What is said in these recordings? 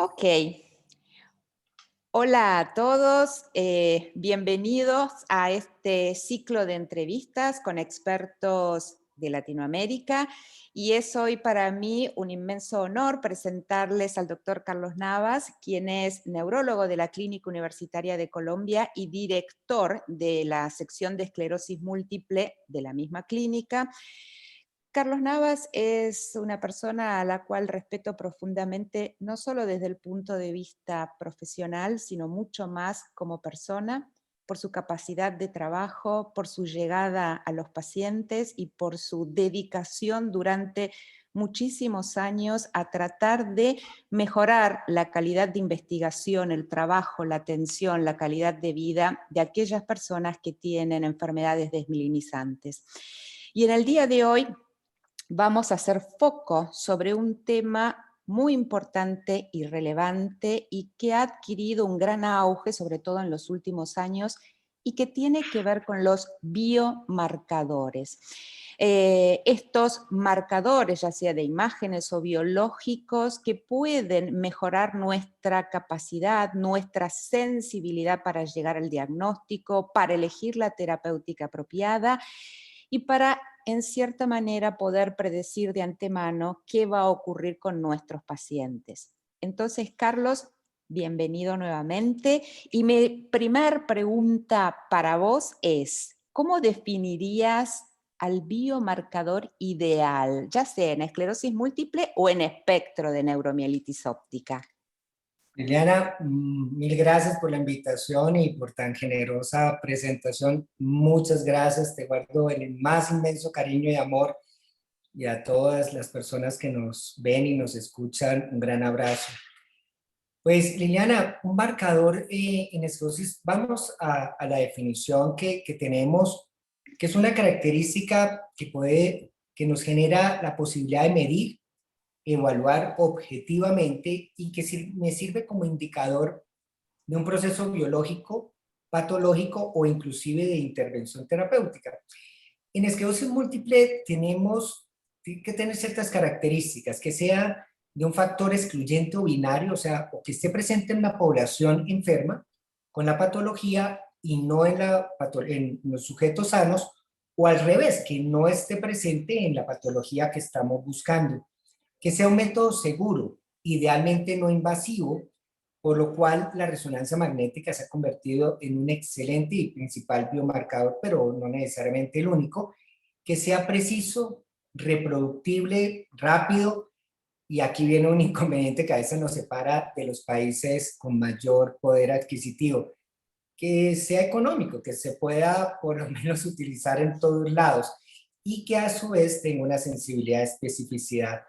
Ok, hola a todos, bienvenidos a este ciclo de entrevistas con expertos de Latinoamérica y es hoy para mí un inmenso honor presentarles al doctor Carlos Navas, quien es neurólogo de la Clínica Universitaria de Colombia y director de la sección de esclerosis múltiple de la misma clínica. Carlos Navas es una persona a la cual respeto profundamente, no solo desde el punto de vista profesional, sino mucho más como persona, por su capacidad de trabajo, por su llegada a los pacientes y por su dedicación durante muchísimos años a tratar de mejorar la calidad de investigación, el trabajo, la atención, la calidad de vida de aquellas personas que tienen enfermedades desmilinizantes. Y en el día de hoy vamos a hacer foco sobre un tema muy importante y relevante y que ha adquirido un gran auge, sobre todo en los últimos años, y que tiene que ver con los biomarcadores. Estos marcadores, ya sea de imágenes o biológicos, que pueden mejorar nuestra capacidad, nuestra sensibilidad para llegar al diagnóstico, para elegir la terapéutica apropiada y para, en cierta manera, poder predecir de antemano qué va a ocurrir con nuestros pacientes. Entonces, Carlos, bienvenido nuevamente. Y mi primer pregunta para vos es, ¿cómo definirías al biomarcador ideal, ya sea en esclerosis múltiple o en espectro de neuromielitis óptica? Liliana, mil gracias por la invitación y por tan generosa presentación. Muchas gracias, te guardo el más inmenso cariño y amor, y a todas las personas que nos ven y nos escuchan, un gran abrazo. Pues Liliana, un marcador en esclerosis, vamos a la definición que tenemos, que es una característica que nos genera la posibilidad de medir, evaluar objetivamente y que me sirve como indicador de un proceso biológico, patológico o inclusive de intervención terapéutica. En esclerosis múltiple tenemos que tener ciertas características, que sea de un factor excluyente o binario, o sea, o que esté presente en una población enferma con la patología y no en los sujetos sanos, o al revés, que no esté presente en la patología que estamos buscando. Que sea un método seguro, idealmente no invasivo, por lo cual la resonancia magnética se ha convertido en un excelente y principal biomarcador, pero no necesariamente el único, que sea preciso, reproductible, rápido, y aquí viene un inconveniente que a veces nos separa de los países con mayor poder adquisitivo, que sea económico, que se pueda por lo menos utilizar en todos lados y que a su vez tenga una sensibilidad de especificidad.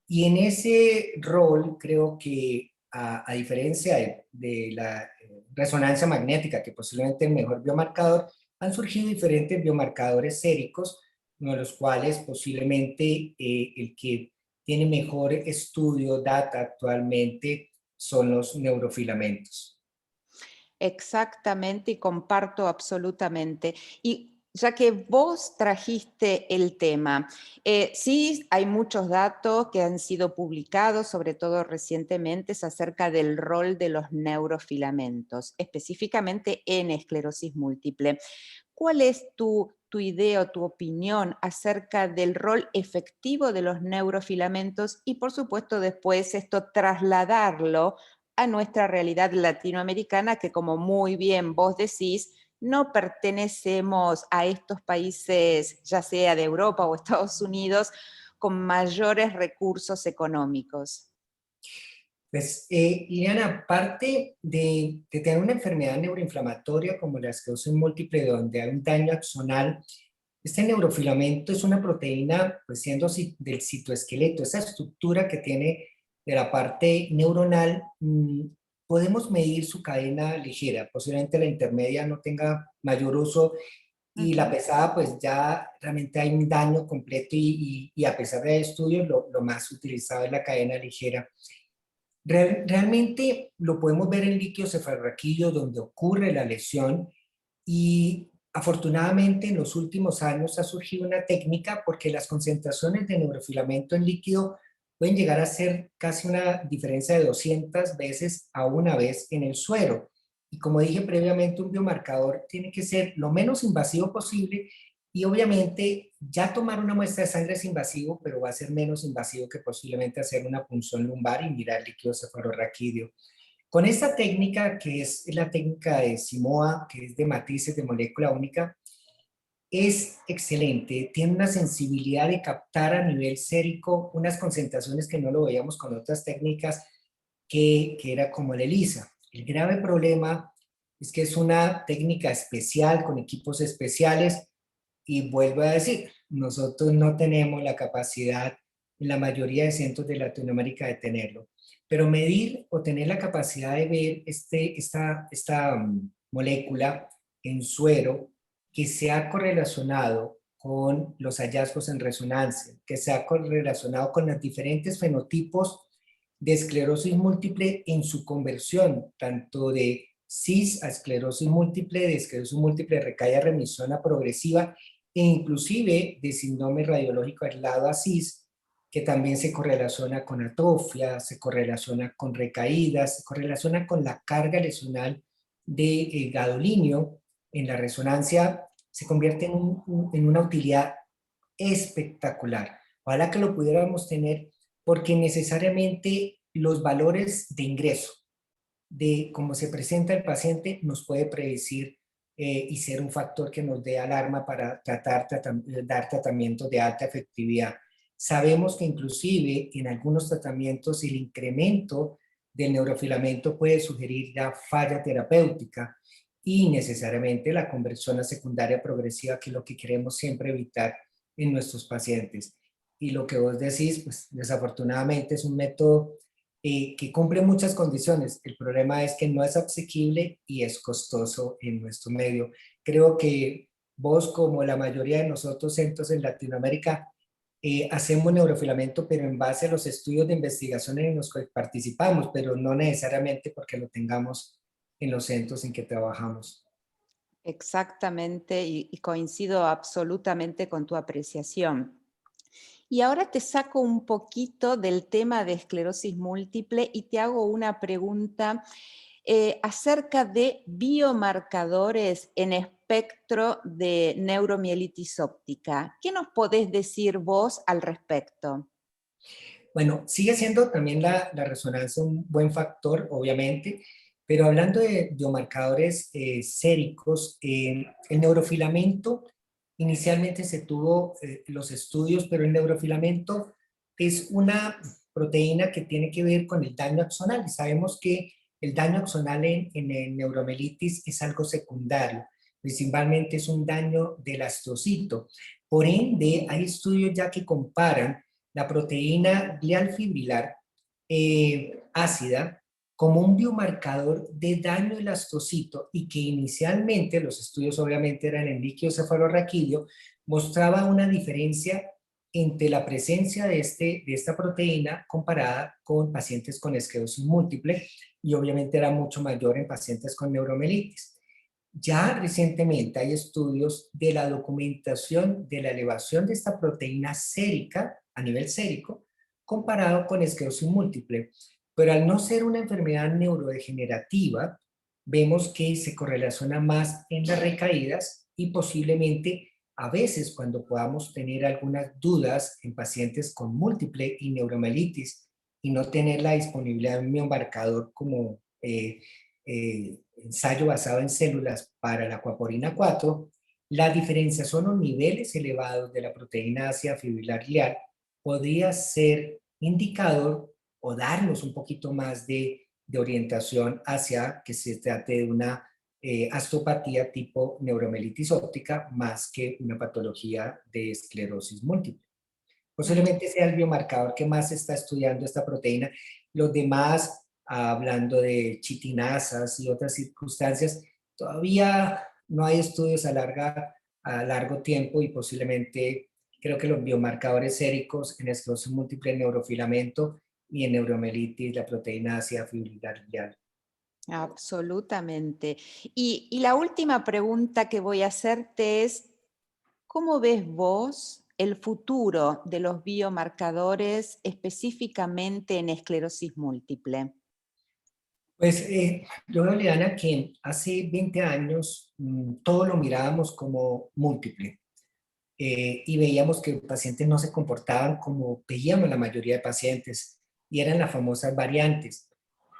Y en ese rol creo que a diferencia de la resonancia magnética, que posiblemente es el mejor biomarcador, han surgido diferentes biomarcadores séricos, uno de los cuales posiblemente el que tiene mejor estudio, data actualmente, son los neurofilamentos. Exactamente, y comparto absolutamente. Y ya que vos trajiste el tema, sí hay muchos datos que han sido publicados, sobre todo recientemente, acerca del rol de los neurofilamentos, específicamente en esclerosis múltiple. ¿Cuál es tu idea o tu opinión acerca del rol efectivo de los neurofilamentos y, por supuesto, después esto trasladarlo a nuestra realidad latinoamericana, que como muy bien vos decís, no pertenecemos a estos países, ya sea de Europa o Estados Unidos, con mayores recursos económicos? Pues, Liliana, aparte de tener una enfermedad neuroinflamatoria como la esclerosis múltiple, donde hay un daño axonal, este neurofilamento es una proteína, pues siendo del citoesqueleto, esa estructura que tiene de la parte neuronal. Podemos medir su cadena ligera, posiblemente la intermedia no tenga mayor uso, y la Ujú. pesada pues ya realmente hay un daño completo, y a pesar de estudios lo más utilizado es la cadena ligera. Realmente lo podemos ver en líquido cefalorraquídeo donde ocurre la lesión, y afortunadamente en los últimos años ha surgido una técnica porque las concentraciones de neurofilamento en líquido pueden llegar a ser casi una diferencia de 200 veces a una vez en el suero. Y como dije previamente, un biomarcador tiene que ser lo menos invasivo posible y obviamente ya tomar una muestra de sangre es invasivo, pero va a ser menos invasivo que posiblemente hacer una punción lumbar y mirar líquido cefalorraquídeo. Con esta técnica, que es la técnica de Simoa, que es de matrices de molécula única, es excelente, tiene una sensibilidad de captar a nivel sérico unas concentraciones que no lo veíamos con otras técnicas que era como el ELISA. El grave problema es que es una técnica especial con equipos especiales y vuelvo a decir, nosotros no tenemos la capacidad en la mayoría de centros de Latinoamérica de tenerlo, pero medir o tener la capacidad de ver esta molécula en suero que se ha correlacionado con los hallazgos en resonancia, que se ha correlacionado con los diferentes fenotipos de esclerosis múltiple en su conversión, tanto de CIS a esclerosis múltiple, de esclerosis múltiple recaída remisión a progresiva, e inclusive de síndrome radiológico aislado a CIS, que también se correlaciona con atrofia, se correlaciona con recaídas, se correlaciona con la carga lesional de gadolinio en la resonancia, se convierte en una utilidad espectacular. Ojalá que lo pudiéramos tener porque necesariamente los valores de ingreso, de cómo se presenta el paciente, nos puede predecir y ser un factor que nos dé alarma para dar tratamientos de alta efectividad. Sabemos que inclusive en algunos tratamientos el incremento del neurofilamento puede sugerir ya falla terapéutica y necesariamente la conversión a secundaria progresiva, que es lo que queremos siempre evitar en nuestros pacientes. Y lo que vos decís, pues desafortunadamente es un método que cumple muchas condiciones. El problema es que no es asequible y es costoso en nuestro medio. Creo que vos, como la mayoría de nosotros centros en Latinoamérica, hacemos neurofilamento, pero en base a los estudios de investigación en los que participamos, pero no necesariamente porque lo tengamos en los centros en que trabajamos. Exactamente, y coincido absolutamente con tu apreciación. Y ahora te saco un poquito del tema de esclerosis múltiple y te hago una pregunta acerca de biomarcadores en espectro de neuromielitis óptica. ¿Qué nos podés decir vos al respecto? Bueno, sigue siendo también la resonancia un buen factor, obviamente, pero hablando de biomarcadores séricos, el neurofilamento, inicialmente se tuvo los estudios, pero el neurofilamento es una proteína que tiene que ver con el daño axonal. Y sabemos que el daño axonal en el neuromelitis es algo secundario, principalmente es un daño del astrocito. Por ende, hay estudios ya que comparan la proteína glial fibrilar ácida como un biomarcador de daño del astrocito y que inicialmente, los estudios obviamente eran en líquido cefalorraquídeo, mostraba una diferencia entre la presencia de esta proteína comparada con pacientes con esclerosis múltiple y obviamente era mucho mayor en pacientes con neuromelitis. Ya recientemente hay estudios de la documentación de la elevación de esta proteína sérica a nivel sérico comparado con esclerosis múltiple, pero al no ser una enfermedad neurodegenerativa, vemos que se correlaciona más en las recaídas y posiblemente a veces cuando podamos tener algunas dudas en pacientes con múltiple y neuromelitis y no tener la disponibilidad de un biomarcador como ensayo basado en células para la aquaporina 4, la diferenciación o niveles elevados de la proteína ácida fibrilar glial podría ser indicador o darnos un poquito más de orientación hacia que se trate de una astopatía tipo neuromelitis óptica más que una patología de esclerosis múltiple. Posiblemente sea el biomarcador que más está estudiando esta proteína. Los demás, hablando de chitinasas y otras circunstancias, todavía no hay estudios a largo tiempo y posiblemente creo que los biomarcadores séricos en esclerosis múltiple, en neurofilamento y en neuromelitis, la proteína ácida fibrilar glial. Absolutamente. Y la última pregunta que voy a hacerte es, ¿cómo ves vos el futuro de los biomarcadores específicamente en esclerosis múltiple? Pues yo veo, Liana, que hace 20 años todo lo mirábamos como múltiple y veíamos que los pacientes no se comportaban como veíamos la mayoría de pacientes y eran las famosas variantes.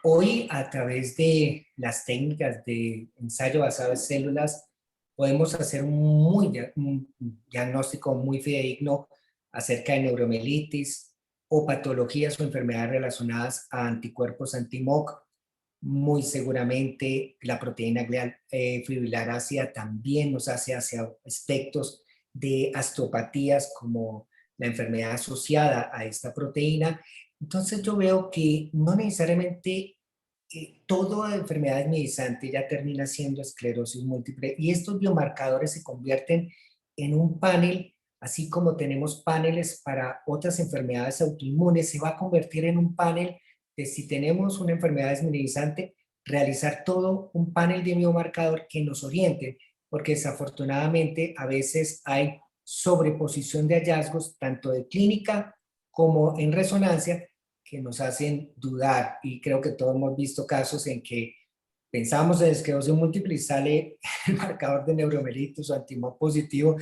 Hoy, a través de las técnicas de ensayo basado en células, podemos hacer un diagnóstico muy fidedigno acerca de neuromielitis o patologías o enfermedades relacionadas a anticuerpos anti-MOC. Muy seguramente la proteína glial fibrilar ácida también nos hace hacia aspectos de osteopatías como la enfermedad asociada a esta proteína. Entonces yo veo que no necesariamente toda enfermedad esmedizante ya termina siendo esclerosis múltiple y estos biomarcadores se convierten en un panel, así como tenemos paneles para otras enfermedades autoinmunes, se va a convertir en un panel de si tenemos una enfermedad esmedizante, realizar todo un panel de biomarcador que nos oriente, porque desafortunadamente a veces hay sobreposición de hallazgos, tanto de clínica como en resonancia, que nos hacen dudar. Y creo que todos hemos visto casos en que pensamos en esclerosis múltiple y sale el marcador de neuromelitis o antimor positivo.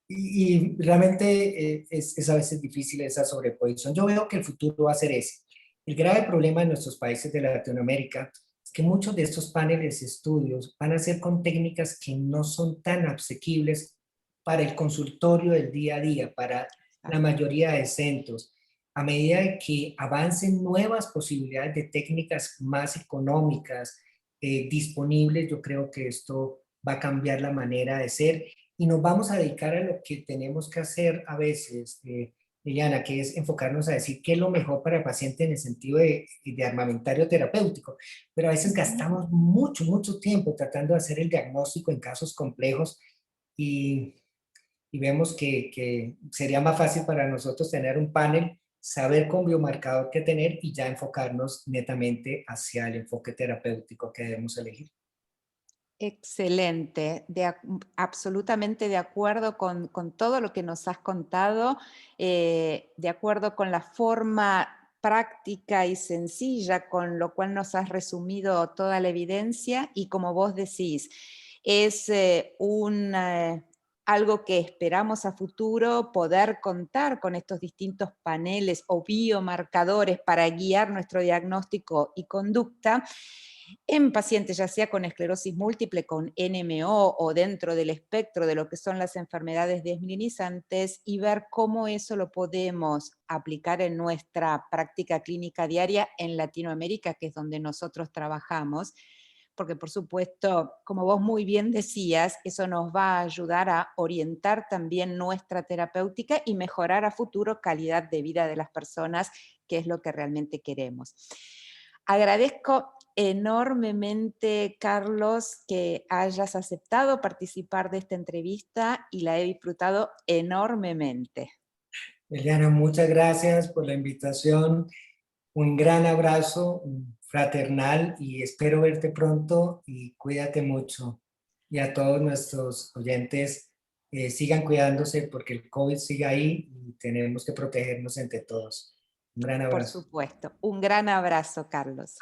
Y realmente es a veces difícil esa sobreposición. Yo veo que el futuro va a ser ese. El grave problema en nuestros países de Latinoamérica es que muchos de estos paneles de estudios van a ser con técnicas que no son tan asequibles para el consultorio del día a día, para la mayoría de centros. A medida de que avancen nuevas posibilidades de técnicas más económicas, disponibles, yo creo que esto va a cambiar la manera de ser y nos vamos a dedicar a lo que tenemos que hacer a veces, Liliana, que es enfocarnos a decir qué es lo mejor para el paciente en el sentido de armamentario terapéutico, pero a veces gastamos mucho, mucho tiempo tratando de hacer el diagnóstico en casos complejos y, y vemos que sería más fácil para nosotros tener un panel, saber con biomarcador qué tener y ya enfocarnos netamente hacia el enfoque terapéutico que debemos elegir. Excelente, absolutamente de acuerdo con todo lo que nos has contado, de acuerdo con la forma práctica y sencilla con lo cual nos has resumido toda la evidencia y como vos decís, es algo que esperamos a futuro poder contar con estos distintos paneles o biomarcadores para guiar nuestro diagnóstico y conducta en pacientes ya sea con esclerosis múltiple, con NMO o dentro del espectro de lo que son las enfermedades desmielinizantes y ver cómo eso lo podemos aplicar en nuestra práctica clínica diaria en Latinoamérica, que es donde nosotros trabajamos, porque por supuesto, como vos muy bien decías, eso nos va a ayudar a orientar también nuestra terapéutica y mejorar a futuro calidad de vida de las personas, que es lo que realmente queremos. Agradezco enormemente, Carlos, que hayas aceptado participar de esta entrevista y la he disfrutado enormemente. Eliana, muchas gracias por la invitación. Un gran abrazo fraternal y espero verte pronto y cuídate mucho. Y a todos nuestros oyentes, sigan cuidándose porque el COVID sigue ahí y tenemos que protegernos entre todos. Un gran Por abrazo. supuesto. Un gran abrazo, Carlos.